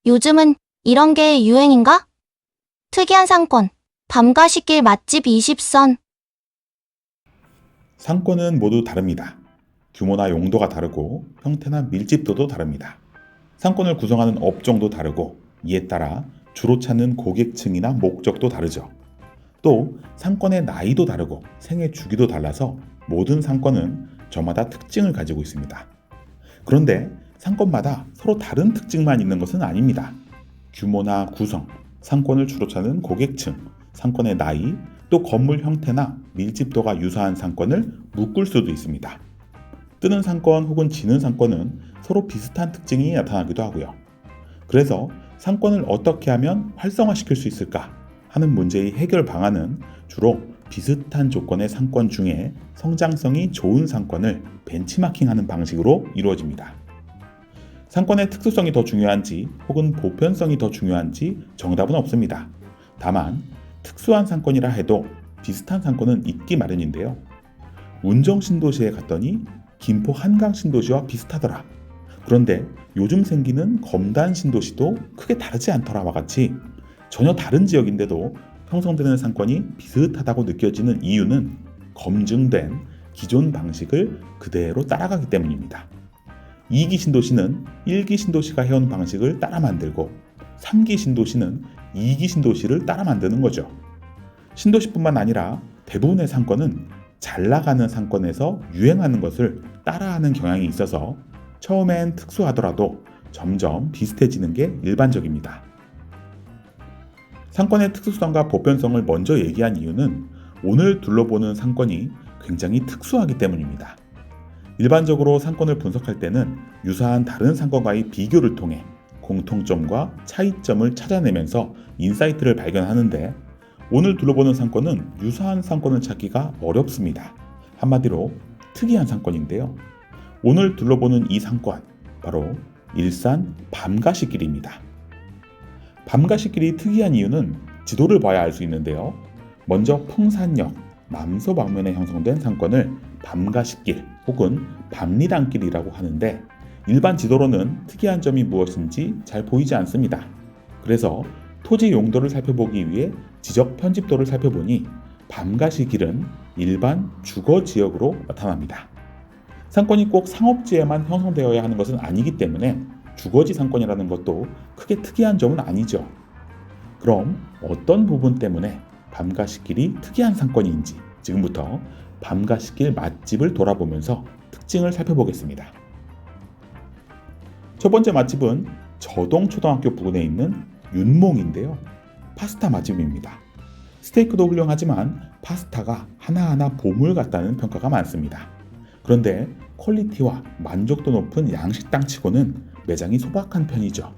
요즘은 이런 게 유행인가? 특이한 상권, 밤가시길 맛집 20선. 상권은 모두 다릅니다. 규모나 용도가 다르고 형태나 밀집도도 다릅니다. 상권을 구성하는 업종도 다르고 이에 따라 주로 찾는 고객층이나 목적도 다르죠. 또 상권의 나이도 다르고 생애 주기도 달라서 모든 상권은 저마다 특징을 가지고 있습니다. 그런데 상권마다 서로 다른 특징만 있는 것은 아닙니다. 규모나 구성, 상권을 주로 찾는 고객층, 상권의 나이, 또 건물 형태나 밀집도가 유사한 상권을 묶을 수도 있습니다. 뜨는 상권 혹은 지는 상권은 서로 비슷한 특징이 나타나기도 하고요. 그래서 상권을 어떻게 하면 활성화시킬 수 있을까 하는 문제의 해결 방안은 주로 비슷한 조건의 상권 중에 성장성이 좋은 상권을 벤치마킹하는 방식으로 이루어집니다. 상권의 특수성이 더 중요한지 혹은 보편성이 더 중요한지 정답은 없습니다. 다만 특수한 상권이라 해도 비슷한 상권은 있기 마련인데요. 운정 신도시에 갔더니 김포 한강 신도시와 비슷하더라. 그런데 요즘 생기는 검단 신도시도 크게 다르지 않더라와 같이 전혀 다른 지역인데도 형성되는 상권이 비슷하다고 느껴지는 이유는 검증된 기존 방식을 그대로 따라가기 때문입니다. 2기 신도시는 1기 신도시가 해온 방식을 따라 만들고 3기 신도시는 2기 신도시를 따라 만드는 거죠. 신도시뿐만 아니라 대부분의 상권은 잘 나가는 상권에서 유행하는 것을 따라하는 경향이 있어서 처음엔 특수하더라도 점점 비슷해지는 게 일반적입니다. 상권의 특수성과 보편성을 먼저 얘기한 이유는 오늘 둘러보는 상권이 굉장히 특수하기 때문입니다. 일반적으로 상권을 분석할 때는 유사한 다른 상권과의 비교를 통해 공통점과 차이점을 찾아내면서 인사이트를 발견하는데 오늘 둘러보는 상권은 유사한 상권을 찾기가 어렵습니다. 한마디로 특이한 상권인데요. 오늘 둘러보는 이 상권, 바로 일산 밤가시길입니다. 밤가시길이 특이한 이유는 지도를 봐야 알 수 있는데요. 먼저 풍산역, 남서 방면에 형성된 상권을 밤가시길 혹은 밤리단길이라고 하는데 일반 지도로는 특이한 점이 무엇인지 잘 보이지 않습니다. 그래서 토지 용도를 살펴보기 위해 지적 편집도를 살펴보니 밤가시길은 일반 주거 지역으로 나타납니다. 상권이 꼭 상업지에만 형성되어야 하는 것은 아니기 때문에 주거지 상권이라는 것도 크게 특이한 점은 아니죠. 그럼 어떤 부분 때문에 밤가시길이 특이한 상권인지 지금부터 밤가시길 맛집을 돌아보면서 특징을 살펴보겠습니다. 첫 번째 맛집은 저동초등학교 부근에 있는 윤몽인데요. 파스타 맛집입니다. 스테이크도 훌륭하지만 파스타가 하나하나 보물 같다는 평가가 많습니다. 그런데 퀄리티와 만족도 높은 양식당 치고는 매장이 소박한 편이죠.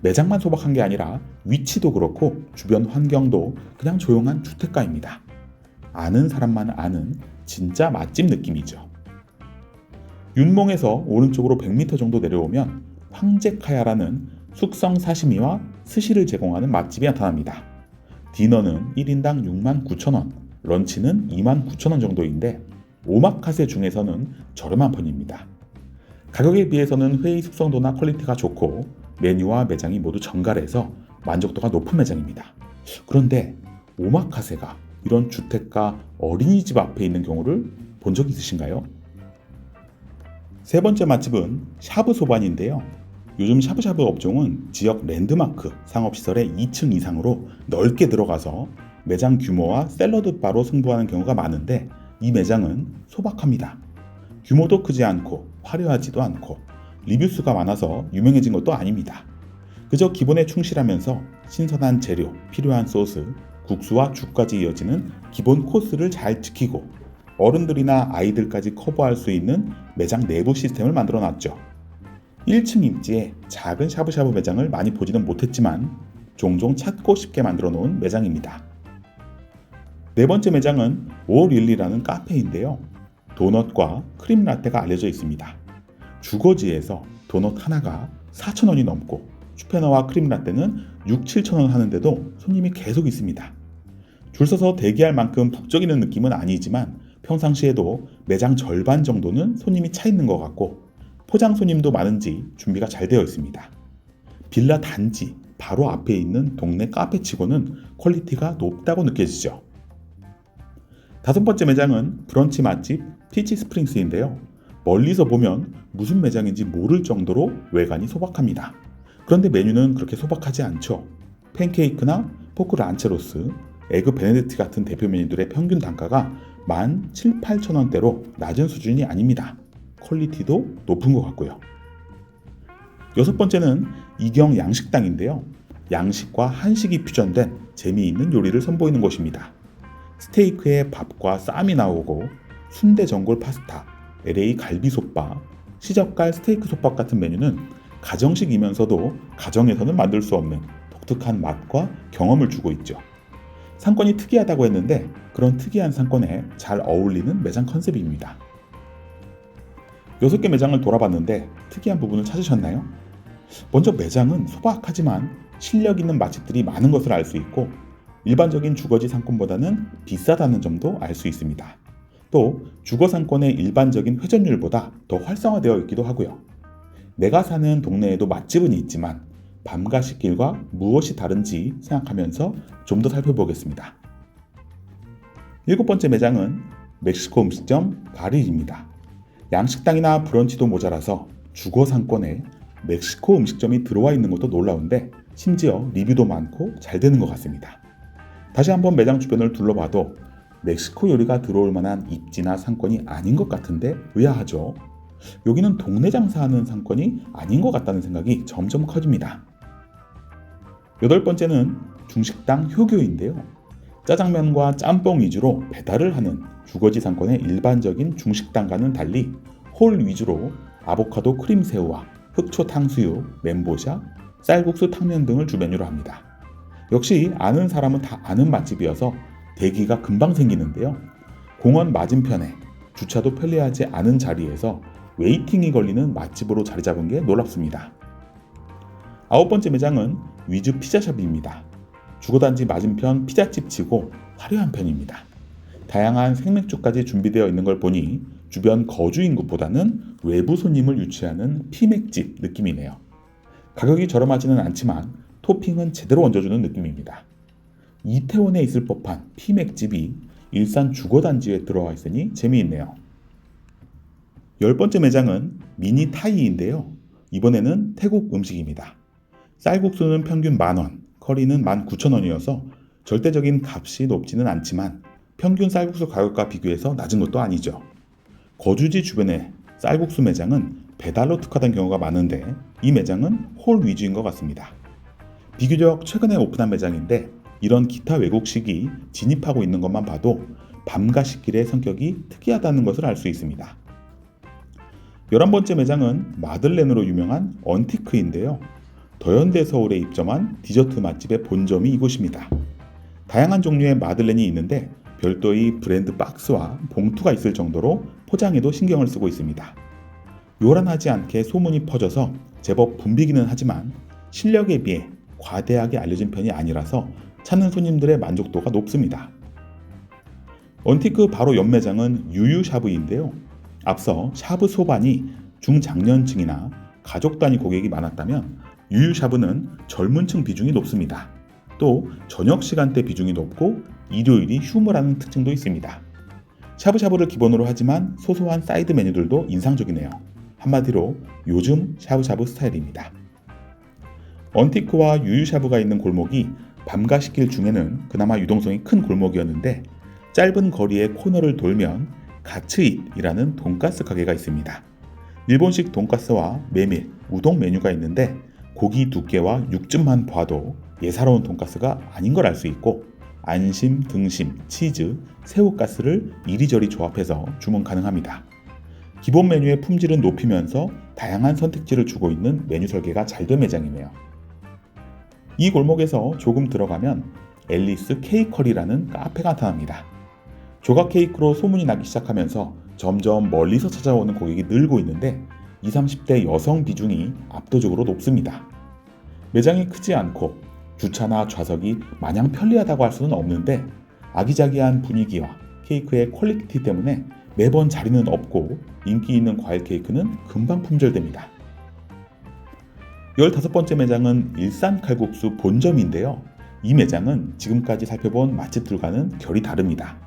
매장만 소박한 게 아니라 위치도 그렇고 주변 환경도 그냥 조용한 주택가입니다. 아는 사람만 아는 진짜 맛집 느낌이죠. 윤몽에서 오른쪽으로 100m 정도 내려오면 황제카야라는 숙성 사시미와 스시를 제공하는 맛집이 나타납니다. 디너는 1인당 69,000원, 런치는 29,000원 정도인데 오마카세 중에서는 저렴한 편입니다. 가격에 비해서는 회의 숙성도나 퀄리티가 좋고 메뉴와 매장이 모두 정갈해서 만족도가 높은 매장입니다. 그런데 오마카세가 이런 주택가 어린이집 앞에 있는 경우를 본 적 있으신가요? 세 번째 맛집은 샤브소반인데요. 요즘 샤브샤브 업종은 지역 랜드마크 상업시설의 2층 이상으로 넓게 들어가서 매장 규모와 샐러드 바로 승부하는 경우가 많은데 이 매장은 소박합니다. 규모도 크지 않고 화려하지도 않고 리뷰수가 많아서 유명해진 것도 아닙니다. 그저 기본에 충실하면서 신선한 재료, 필요한 소스, 국수와 죽까지 이어지는 기본 코스를 잘 지키고 어른들이나 아이들까지 커버할 수 있는 매장 내부 시스템을 만들어 놨죠. 1층 입지에 작은 샤브샤브 매장을 많이 보지는 못했지만 종종 찾고 싶게 만들어 놓은 매장입니다. 네 번째 매장은 오릴리라는 카페인데요. 도넛과 크림 라떼가 알려져 있습니다. 주거지에서 도넛 하나가 4,000원이 넘고 슈페너와 크림 라떼는 6,000~7,000원 하는데도 손님이 계속 있습니다. 줄 서서 대기할 만큼 북적이는 느낌은 아니지만 평상시에도 매장 절반 정도는 손님이 차 있는 것 같고 포장 손님도 많은지 준비가 잘 되어 있습니다. 빌라 단지 바로 앞에 있는 동네 카페치고는 퀄리티가 높다고 느껴지죠. 다섯 번째 매장은 브런치 맛집 피치 스프링스인데요. 멀리서 보면 무슨 매장인지 모를 정도로 외관이 소박합니다. 그런데 메뉴는 그렇게 소박하지 않죠. 팬케이크나 포크 란체로스, 에그 베네딕트 같은 대표 메뉴들의 평균 단가가 17,000~18,000원대로 낮은 수준이 아닙니다. 퀄리티도 높은 것 같고요. 여섯 번째는 이경 양식당인데요. 양식과 한식이 퓨전된 재미있는 요리를 선보이는 곳입니다. 스테이크에 밥과 쌈이 나오고 순대 전골 파스타, LA 갈비솥밥, 시젓갈 스테이크 솥밥 같은 메뉴는 가정식이면서도 가정에서는 만들 수 없는 독특한 맛과 경험을 주고 있죠. 상권이 특이하다고 했는데 그런 특이한 상권에 잘 어울리는 매장 컨셉입니다. 6개 매장을 돌아봤는데 특이한 부분을 찾으셨나요? 먼저 매장은 소박하지만 실력 있는 맛집들이 많은 것을 알 수 있고 일반적인 주거지 상권보다는 비싸다는 점도 알 수 있습니다. 또 주거 상권의 일반적인 회전율보다 더 활성화되어 있기도 하고요. 내가 사는 동네에도 맛집은 있지만 밤과 식길과 무엇이 다른지 생각하면서 좀 더 살펴보겠습니다. 7번째 매장은 멕시코 음식점 바릴입니다. 양식당이나 브런치도 모자라서 주거 상권에 멕시코 음식점이 들어와 있는 것도 놀라운데 심지어 리뷰도 많고 잘 되는 것 같습니다. 다시 한번 매장 주변을 둘러봐도 멕시코 요리가 들어올 만한 입지나 상권이 아닌 것 같은데 의아하죠. 여기는 동네 장사하는 상권이 아닌 것 같다는 생각이 점점 커집니다. 8번째는 중식당 효교인데요. 짜장면과 짬뽕 위주로 배달을 하는 주거지 상권의 일반적인 중식당과는 달리 홀 위주로 아보카도 크림새우와 흑초 탕수육, 멘보샤, 쌀국수 탕면 등을 주 메뉴로 합니다. 역시 아는 사람은 다 아는 맛집이어서 대기가 금방 생기는데요. 공원 맞은편에 주차도 편리하지 않은 자리에서 웨이팅이 걸리는 맛집으로 자리 잡은 게 놀랍습니다. 9번째 매장은 위즈 피자샵입니다. 주거단지 맞은편 피자집 치고 화려한 편입니다. 다양한 생맥주까지 준비되어 있는 걸 보니 주변 거주 인구보다는 외부 손님을 유치하는 피맥집 느낌이네요. 가격이 저렴하지는 않지만 토핑은 제대로 얹어주는 느낌입니다. 이태원에 있을 법한 피맥집이 일산 주거단지에 들어와 있으니 재미있네요. 10번째 매장은 미니 타이인데요. 이번에는 태국 음식입니다. 쌀국수는 평균 10,000원, 커리는 19,000원이어서 절대적인 값이 높지는 않지만 평균 쌀국수 가격과 비교해서 낮은 것도 아니죠. 거주지 주변의 쌀국수 매장은 배달로 특화된 경우가 많은데 이 매장은 홀 위주인 것 같습니다. 비교적 최근에 오픈한 매장인데 이런 기타 외국식이 진입하고 있는 것만 봐도 밤과 식길의 성격이 특이하다는 것을 알 수 있습니다. 11번째 매장은 마들렌으로 유명한 언티크인데요. 더현대 서울에 입점한 디저트 맛집의 본점이 이곳입니다. 다양한 종류의 마들렌이 있는데 별도의 브랜드 박스와 봉투가 있을 정도로 포장에도 신경을 쓰고 있습니다. 요란하지 않게 소문이 퍼져서 제법 붐비기는 하지만 실력에 비해 과대하게 알려진 편이 아니라서 찾는 손님들의 만족도가 높습니다. 언티크 바로 옆 매장은 유유샤브인데요. 앞서 샤브 소반이 중장년층이나 가족 단위 고객이 많았다면 유유샤브는 젊은 층 비중이 높습니다. 또 저녁 시간대 비중이 높고 일요일이 휴무라는 특징도 있습니다. 샤브샤브를 기본으로 하지만 소소한 사이드 메뉴들도 인상적이네요. 한마디로 요즘 샤브샤브 스타일입니다. 언티크와 유유샤브가 있는 골목이 밤과 식길 중에는 그나마 유동성이 큰 골목이었는데 짧은 거리의 코너를 돌면 가츠잇이라는 돈가스 가게가 있습니다. 일본식 돈가스와 메밀, 우동 메뉴가 있는데 고기 두께와 육즙만 봐도 예사로운 돈가스가 아닌 걸 알 수 있고 안심, 등심, 치즈, 새우가스를 이리저리 조합해서 주문 가능합니다. 기본 메뉴의 품질은 높이면서 다양한 선택지를 주고 있는 메뉴 설계가 잘 된 매장이네요. 이 골목에서 조금 들어가면 앨리스 케이커리라는 카페가 나타납니다. 조각 케이크로 소문이 나기 시작하면서 점점 멀리서 찾아오는 고객이 늘고 있는데 20, 30대 여성 비중이 압도적으로 높습니다. 매장이 크지 않고 주차나 좌석이 마냥 편리하다고 할 수는 없는데 아기자기한 분위기와 케이크의 퀄리티 때문에 매번 자리는 없고 인기 있는 과일 케이크는 금방 품절됩니다. 15번째 매장은 일산 칼국수 본점인데요. 이 매장은 지금까지 살펴본 맛집들과는 결이 다릅니다.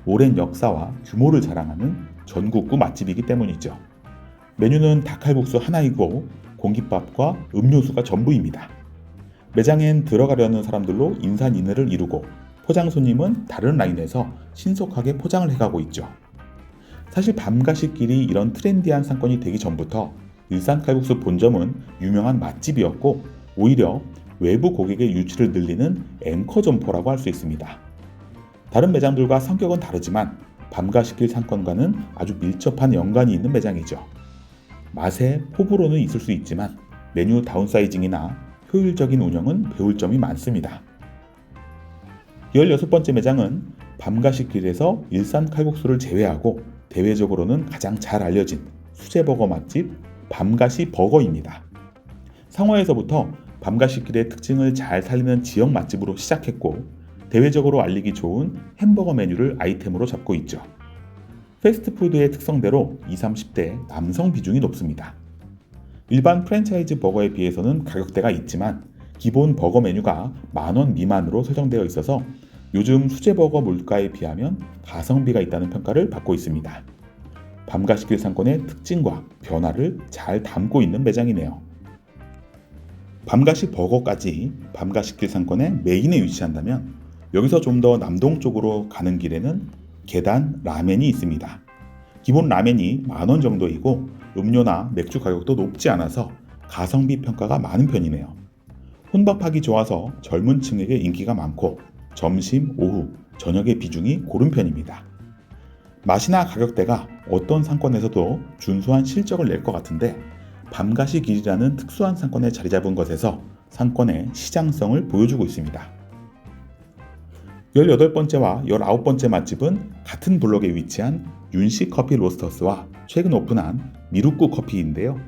오랜 역사와 규모를 자랑하는 전국구 맛집이기 때문이죠. 메뉴는 닭칼국수 하나이고 공깃밥과 음료수가 전부입니다. 매장엔 들어가려는 사람들로 인산인해를 이루고 포장 손님은 다른 라인에서 신속하게 포장을 해가고 있죠. 사실 밤가시길이 이런 트렌디한 상권이 되기 전부터 일산 칼국수 본점은 유명한 맛집이었고 오히려 외부 고객의 유치를 늘리는 앵커 점포라고 할 수 있습니다. 다른 매장들과 성격은 다르지만 밤가시길 상권과는 아주 밀접한 연관이 있는 매장이죠. 맛에 호불호는 있을 수 있지만 메뉴 다운사이징이나 효율적인 운영은 배울 점이 많습니다. 16번째 매장은 밤가시길에서 일산 칼국수를 제외하고 대외적으로는 가장 잘 알려진 수제버거 맛집 밤가시 버거입니다. 상호에서부터 밤가시길의 특징을 잘 살리는 지역 맛집으로 시작했고 대외적으로 알리기 좋은 햄버거 메뉴를 아이템으로 잡고 있죠. 패스트푸드의 특성대로 20, 30대 남성 비중이 높습니다. 일반 프랜차이즈 버거에 비해서는 가격대가 있지만 기본 버거 메뉴가 10,000원 미만으로 설정되어 있어서 요즘 수제버거 물가에 비하면 가성비가 있다는 평가를 받고 있습니다. 밤가시길 상권의 특징과 변화를 잘 담고 있는 매장이네요. 밤가시 버거까지 밤가시길 상권의 메인에 위치한다면 여기서 좀 더 남동쪽으로 가는 길에는 계단 라멘이 있습니다. 기본 라멘이 10,000원 정도이고 음료나 맥주 가격도 높지 않아서 가성비 평가가 많은 편이네요. 혼밥하기 좋아서 젊은 층에게 인기가 많고 점심, 오후, 저녁의 비중이 고른 편입니다. 맛이나 가격대가 어떤 상권에서도 준수한 실적을 낼 것 같은데 밤가시 길이라는 특수한 상권에 자리 잡은 것에서 상권의 시장성을 보여주고 있습니다. 18번째와 19번째 맛집은 같은 블록에 위치한 윤씨 커피 로스터스와 최근 오픈한 미루꾸 커피인데요.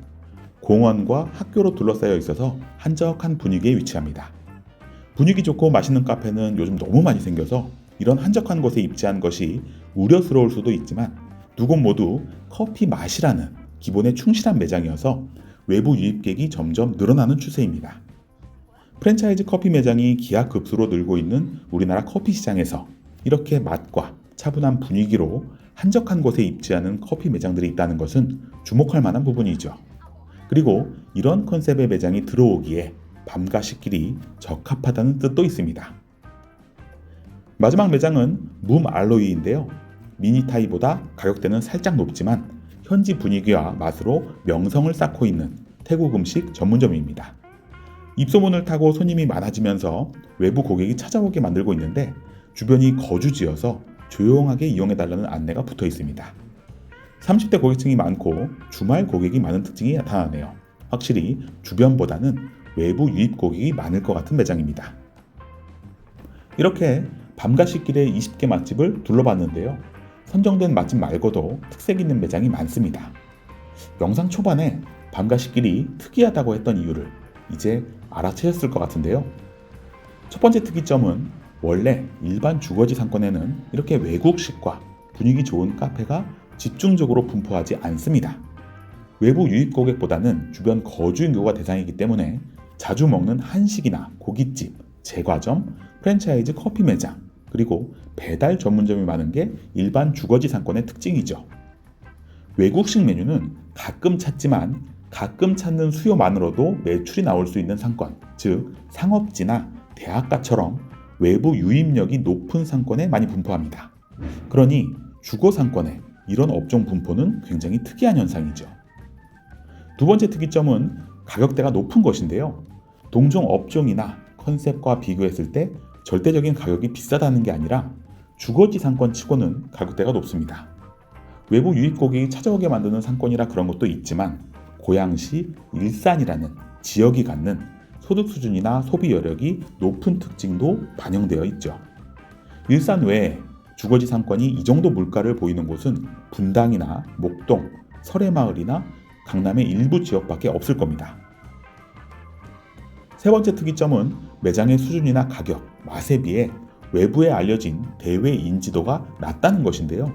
공원과 학교로 둘러싸여 있어서 한적한 분위기에 위치합니다. 분위기 좋고 맛있는 카페는 요즘 너무 많이 생겨서 이런 한적한 곳에 입지한 것이 우려스러울 수도 있지만 두 곳 모두 커피 맛이라는 기본에 충실한 매장이어서 외부 유입객이 점점 늘어나는 추세입니다. 프랜차이즈 커피 매장이 기하급수로 늘고 있는 우리나라 커피 시장에서 이렇게 맛과 차분한 분위기로 한적한 곳에 입지하는 커피 매장들이 있다는 것은 주목할 만한 부분이죠. 그리고 이런 컨셉의 매장이 들어오기에 밤가시길이 적합하다는 뜻도 있습니다. 마지막 매장은 문 알로이인데요. 미니타이보다 가격대는 살짝 높지만 현지 분위기와 맛으로 명성을 쌓고 있는 태국 음식 전문점입니다. 입소문을 타고 손님이 많아지면서 외부 고객이 찾아오게 만들고 있는데 주변이 거주지여서 조용하게 이용해달라는 안내가 붙어 있습니다. 30대 고객층이 많고 주말 고객이 많은 특징이 나타나네요. 확실히 주변보다는 외부 유입 고객이 많을 것 같은 매장입니다. 이렇게 밤가시길의 20개 맛집을 둘러봤는데요. 선정된 맛집 말고도 특색 있는 매장이 많습니다. 영상 초반에 밤가시길이 특이하다고 했던 이유를 이제 알아채셨을 것 같은데요. 첫 번째 특이점은 원래 일반 주거지 상권에는 이렇게 외국식과 분위기 좋은 카페가 집중적으로 분포하지 않습니다. 외부 유입 고객보다는 주변 거주 인구가 대상이기 때문에 자주 먹는 한식이나 고깃집, 제과점, 프랜차이즈 커피 매장, 그리고 배달 전문점이 많은 게 일반 주거지 상권의 특징이죠. 외국식 메뉴는 가끔 찾지만 가끔 찾는 수요만으로도 매출이 나올 수 있는 상권, 즉 상업지나 대학가처럼 외부 유입력이 높은 상권에 많이 분포합니다. 그러니 주거 상권에 이런 업종 분포는 굉장히 특이한 현상이죠. 두 번째 특이점은 가격대가 높은 것인데요. 동종 업종이나 컨셉과 비교했을 때 절대적인 가격이 비싸다는 게 아니라 주거지 상권 치고는 가격대가 높습니다. 외부 유입 고객이 찾아오게 만드는 상권이라 그런 것도 있지만 고양시, 일산이라는 지역이 갖는 소득 수준이나 소비 여력이 높은 특징도 반영되어 있죠. 일산 외에 주거지 상권이 이 정도 물가를 보이는 곳은 분당이나 목동, 설해마을이나 강남의 일부 지역밖에 없을 겁니다. 세 번째 특이점은 매장의 수준이나 가격, 맛에 비해 외부에 알려진 대외 인지도가 낮다는 것인데요.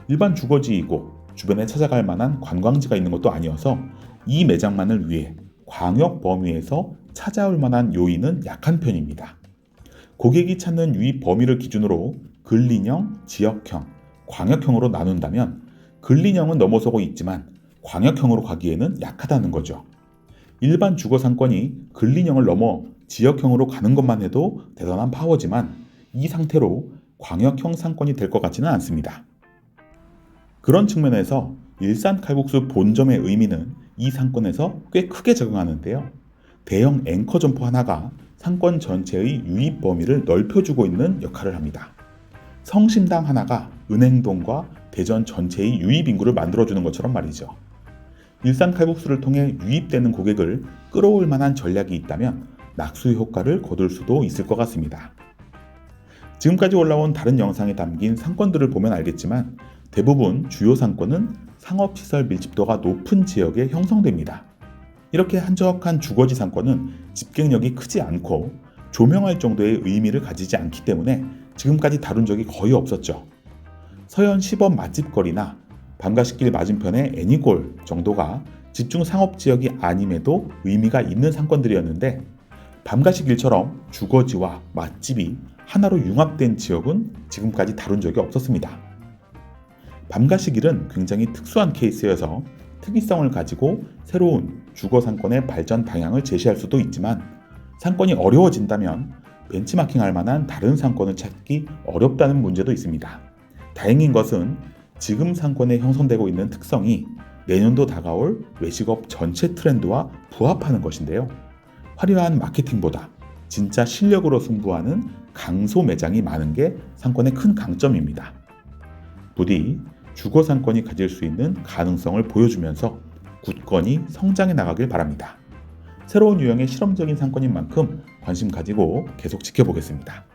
일반 주거지이고 주변에 찾아갈 만한 관광지가 있는 것도 아니어서 이 매장만을 위해 광역 범위에서 찾아올 만한 요인은 약한 편입니다. 고객이 찾는 유입 범위를 기준으로 근린형, 지역형, 광역형으로 나눈다면 근린형은 넘어서고 있지만 광역형으로 가기에는 약하다는 거죠. 일반 주거 상권이 근린형을 넘어 지역형으로 가는 것만 해도 대단한 파워지만 이 상태로 광역형 상권이 될 것 같지는 않습니다. 그런 측면에서 일산 칼국수 본점의 의미는 이 상권에서 꽤 크게 적용하는데요. 대형 앵커 점포 하나가 상권 전체의 유입 범위를 넓혀주고 있는 역할을 합니다. 성심당 하나가 은행동과 대전 전체의 유입 인구를 만들어주는 것처럼 말이죠. 일산 칼국수를 통해 유입되는 고객을 끌어올 만한 전략이 있다면 낙수 효과를 거둘 수도 있을 것 같습니다. 지금까지 올라온 다른 영상에 담긴 상권들을 보면 알겠지만 대부분 주요 상권은 상업시설 밀집도가 높은 지역에 형성됩니다. 이렇게 한적한 주거지 상권은 집객력이 크지 않고 조명할 정도의 의미를 가지지 않기 때문에 지금까지 다룬 적이 거의 없었죠. 서현 시범 맛집거리나 밤가시길 맞은편의 애니골 정도가 집중 상업지역이 아님에도 의미가 있는 상권들이었는데 밤가시길처럼 주거지와 맛집이 하나로 융합된 지역은 지금까지 다룬 적이 없었습니다. 밤가시길은 굉장히 특수한 케이스여서 특이성을 가지고 새로운 주거 상권의 발전 방향을 제시할 수도 있지만 상권이 어려워진다면 벤치마킹할 만한 다른 상권을 찾기 어렵다는 문제도 있습니다. 다행인 것은 지금 상권에 형성되고 있는 특성이 내년도 다가올 외식업 전체 트렌드와 부합하는 것인데요. 화려한 마케팅보다 진짜 실력으로 승부하는 강소 매장이 많은 게 상권의 큰 강점입니다. 부디 주거 상권이 가질 수 있는 가능성을 보여주면서 굳건히 성장해 나가길 바랍니다. 새로운 유형의 실험적인 상권인 만큼 관심 가지고 계속 지켜보겠습니다.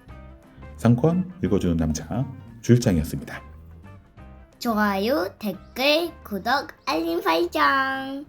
상권 읽어주는 남자 주일장이었습니다. 좋아요, 댓글, 구독, 알림 설정.